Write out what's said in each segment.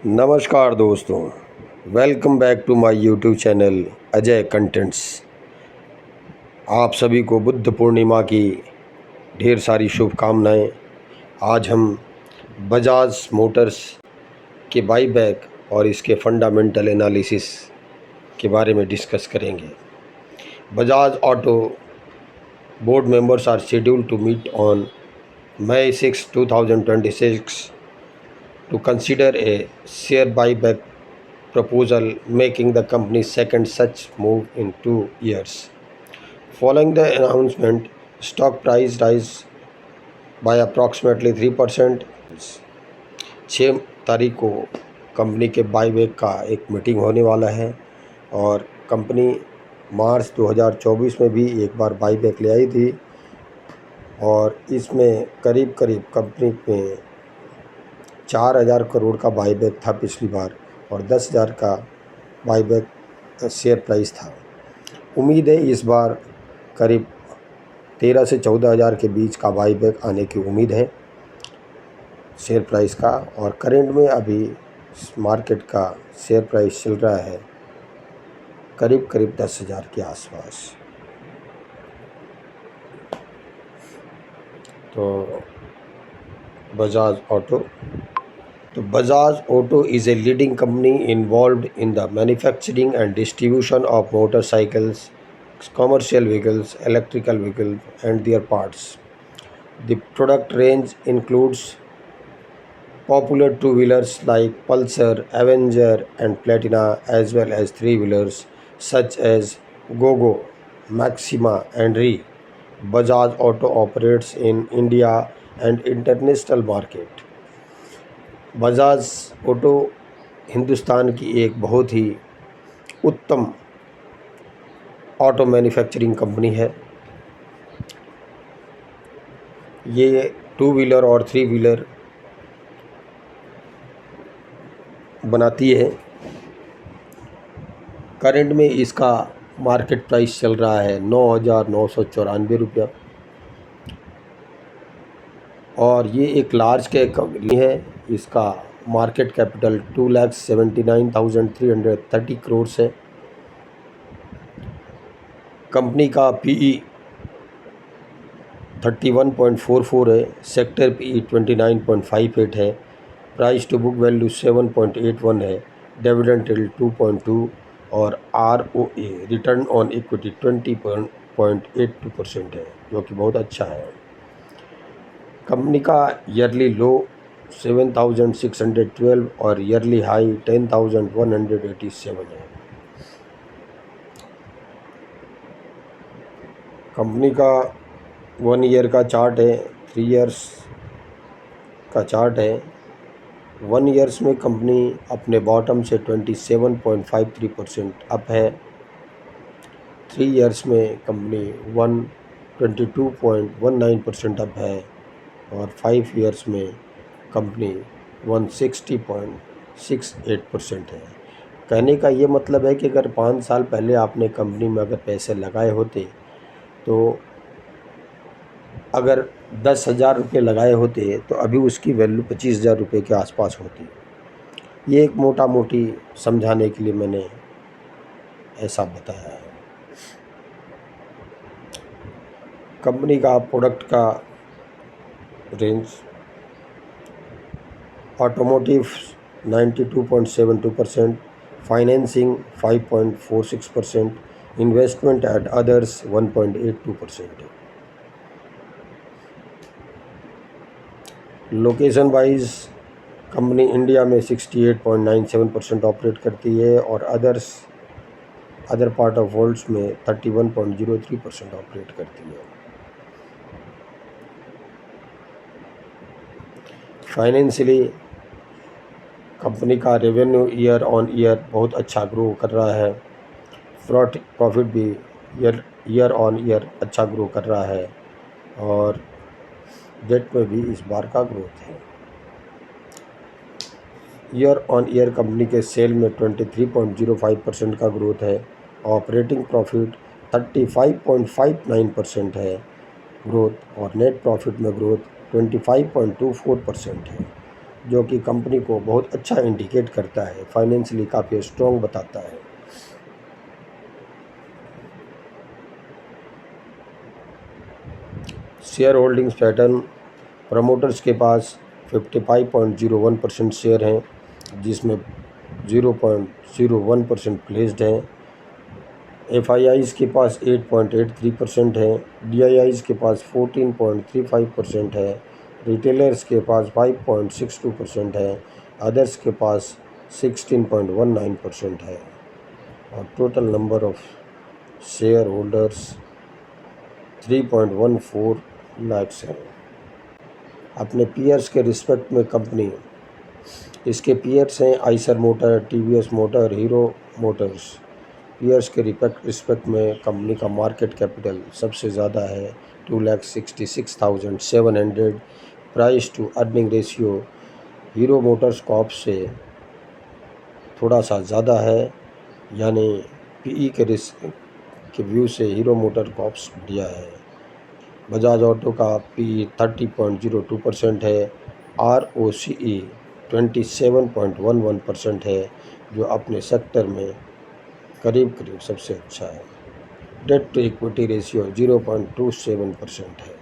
नमस्कार दोस्तों, welcome back to my YouTube channel Ajay contents. आप सभी को बुद्ध पूर्णिमा की ढेर सारी शुभकामनाएं। आज हम बजाज मोटर्स के बाईबैक और इसके फंडामेंटल एनालिसिस के बारे में डिस्कस करेंगे। Bajaj auto board members are scheduled to meet on May 6, 2026 to consider a share buyback proposal, making the company's second such move in 2 years. Following the announcement, stock price rise by approximately 3%। 6 तारीख को company के buyback का एक meeting होने वाला है और company मार्च 2024 में भी एक बार बाईबैक ले आई थी और इसमें करीब करीब कंपनी में 4,000 करोड़ का बाईबैक था पिछली बार और 10,000 का बाईबैक शेयर प्राइस था। उम्मीद है इस बार करीब 13 से 14,000 के बीच का बाईबैक आने की उम्मीद है शेयर प्राइस का। और करेंट में अभी मार्केट का शेयर प्राइस चल रहा है करीब 10,000 के आसपास। तो Bajaj auto is a leading company involved in the manufacturing and distribution of motorcycles, commercial vehicles, electrical vehicles, and their parts. The product range includes popular two-wheelers like Pulsar, Avenger, and Platina, as well as three-wheelers such as Gogo, Maxima, and Re. Bajaj Auto operates in India and international market. Bajaj auto Hindustan की एक बहुत ही उत्तम auto manufacturing company है। ये two wheeler और three wheeler बनाती है। Current में इसका मार्केट प्राइस चल रहा है 9,994 रुपया और ये एक लार्ज कैप कंपनी है। इसका मार्केट कैपिटल 2,79,330 करोड़ है। कंपनी का पीई 31.44 है, सेक्टर पीई 29.58 है, प्राइस टू बुक वैल्यू 7.81 है, डिविडेंड यील्ड 2.2 और आरओए रिटर्न ऑन इक्विटी 20.82% है, जो कि बहुत अच्छा है। कंपनी का ईयरली लो 7,612 और ईयरली हाई 10,187 है। कंपनी का 1 ईयर का चार्ट है, 3 इयर्स का चार्ट है। 1 ईयर्स में कंपनी अपने बॉटम से 27.53% अप है। 3 इयर्स में कंपनी 122.19% अप है और 5 इयर्स में कंपनी 160.68% है। कहने का ये मतलब है कि अगर 5 साल पहले आपने कंपनी में अगर पैसे लगाए होते तो अगर 10,000 रुपये लगाए होते तो अभी उसकी वैल्यू 25,000 रुपये के आसपास होती। ये एक मोटा मोटी समझाने के लिए मैंने ऐसा बताया है। कंपनी का प्रोडक्ट का range automotive 92.72%, financing 5.46%, investment at others 1.82%। Location wise company India में 68.97% ऑपरेट करती है और अदर पार्ट ऑफ वर्ल्ड्स में 31.03% ऑपरेट करती है। फाइनेंशियली कंपनी का रेवेन्यू ईयर ऑन ईयर बहुत अच्छा ग्रो कर रहा है। प्रॉफिट भी ईयर ऑन ईयर अच्छा ग्रो कर रहा है और डेट में भी इस बार का ग्रोथ है। ईयर ऑन ईयर कंपनी के सेल में 23.05% का ग्रोथ है। ऑपरेटिंग प्रॉफिट 35.59% है ग्रोथ और नेट प्रॉफिट में ग्रोथ 25.24% है। जो कि कंपनी को बहुत अच्छा इंडिकेट करता है, फाइनेंशियली काफ़ी स्ट्रॉन्ग बताता है। शेयर होल्डिंग्स पैटर्न, प्रमोटर्स के पास 55.01% शेयर हैं, जिसमें 0.01% प्लेस्ड हैं। FIIs के पास 8.83% है, DIIs के पास 14.35% है, रिटेलर्स के पास 5.62% है, अदर्स के पास 16.19% है और total number of share holders 3.14 lakhs है। अपने पीयर्स के रिस्पेक्ट में कंपनी, इसके पीयर्स हैं Eicher motor, TVS motor, Hero motors. Peers के रिस्पेक्ट में कंपनी का मार्केट कैपिटल सबसे ज़्यादा है 2,66,700। Price to earning ratio Hero motors corp से थोड़ा सा ज़्यादा है, यानी PE के व्यू से हीरो मोटर कॉर्प्स बढ़िया है। बजाज ऑटो का PE 30.02% है, ROCE 27.11% है, जो अपने सेक्टर में करीब सबसे अच्छा है। डेट टू इक्विटी रेशियो 0.27% है।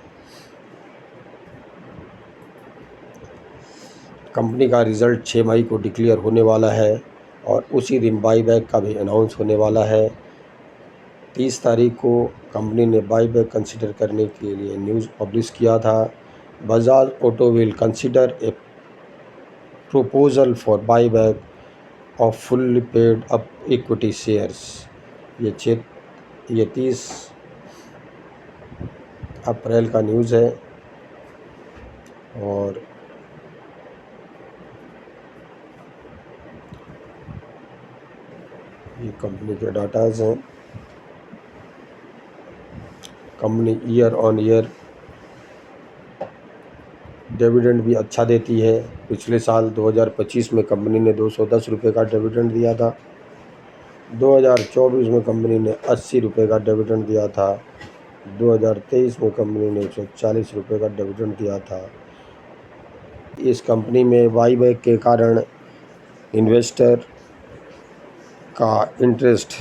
कंपनी का रिज़ल्ट 6 मई को डिक्लेयर होने वाला है और उसी दिन बाईबैक का भी अनाउंस होने वाला है। 30 तारीख को कंपनी ने बाईबैक कंसिडर करने के लिए न्यूज़ पब्लिश किया था। Bajaj auto will consider a proposal for buyback off fully paid up equity shares. ये 30 अप्रैल का न्यूज़ है और ये कंपनी के डाटाज हैं। Company year on year dividend भी अच्छा देती है। पिछले साल 2025 में कंपनी ने 210 रुपये का डिविडेंड दिया था। 2024 में कंपनी ने 80 रुपये का डिविडेंड दिया था। 2023 में कंपनी ने 140 रुपये का डिविडेंड दिया था। इस कंपनी में बाईबैक के कारण इन्वेस्टर का इंटरेस्ट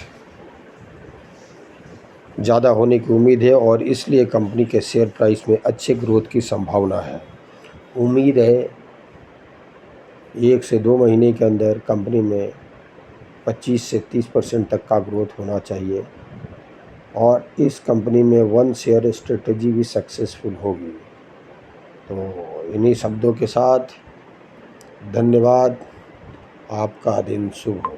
ज़्यादा होने की उम्मीद है और इसलिए कंपनी के शेयर प्राइस में अच्छे ग्रोथ की संभावना है। उम्मीद है 1 से 2 महीने के अंदर कंपनी में 25 से 30% तक का ग्रोथ होना चाहिए और इस कंपनी में 1 शेयर स्ट्रेटजी भी सक्सेसफुल होगी। तो इन्हीं शब्दों के साथ धन्यवाद। आपका दिन शुभ हो।